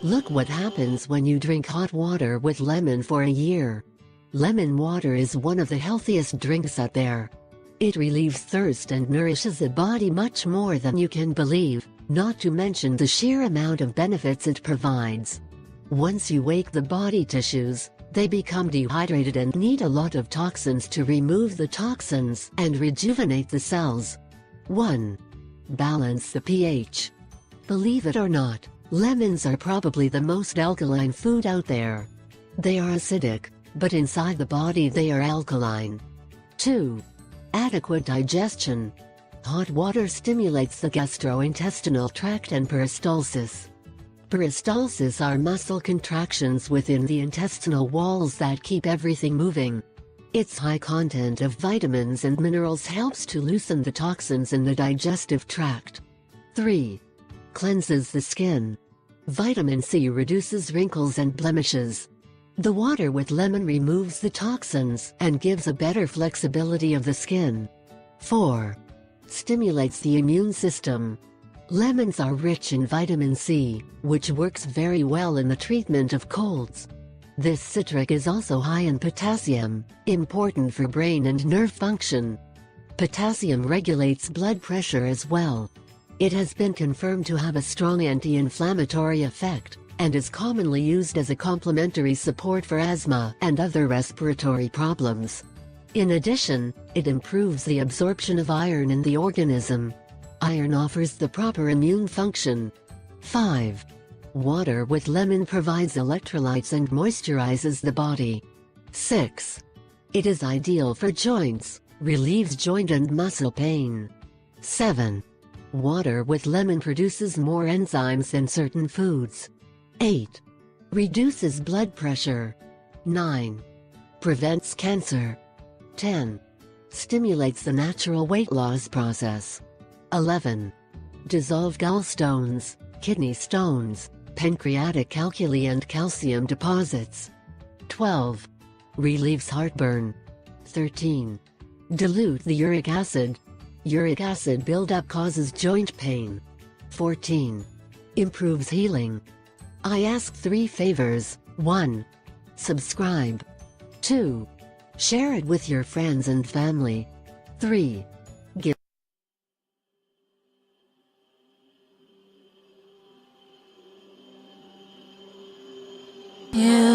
Look what happens when you drink hot water with lemon for a year. Lemon water is one of the healthiest drinks out there. It relieves thirst and nourishes the body much more than you can believe, not to mention the sheer amount of benefits it provides. Once you wake the body tissues, they become dehydrated and need a lot of toxins to remove the toxins and rejuvenate the cells. 1. Balance the pH. Believe it or not, lemons are probably the most alkaline food out there. They are acidic, but inside the body they are alkaline. 2. Adequate digestion. Hot water stimulates the gastrointestinal tract and peristalsis. Peristalsis are muscle contractions within the intestinal walls that keep everything moving. Its high content of vitamins and minerals helps to loosen the toxins in the digestive tract. 3. Cleanses the skin. Vitamin C reduces wrinkles and blemishes. The water with lemon removes the toxins and gives a better flexibility of the skin. 4. Stimulates the immune system. Lemons are rich in vitamin C, which works very well in the treatment of colds. This citric is also high in potassium, important for brain and nerve function. Potassium regulates blood pressure as well. It has been confirmed to have a strong anti-inflammatory effect, and is commonly used as a complementary support for asthma and other respiratory problems. In addition, it improves the absorption of iron in the organism. Iron offers the proper immune function. 5. Water with lemon provides electrolytes and moisturizes the body. 6. It is ideal for joints, relieves joint and muscle pain. 7. Water with lemon produces more enzymes than certain foods. 8. Reduces blood pressure. 9. Prevents cancer. 10. Stimulates the natural weight loss process. 11. Dissolve gallstones, kidney stones, pancreatic calculi and calcium deposits. 12. Relieves heartburn. 13. Dilute the uric acid. Uric acid buildup causes joint pain. 14. Improves healing. I ask 3 favors. 1. Subscribe. 2. Share it with your friends and family. 3. Give. Yeah.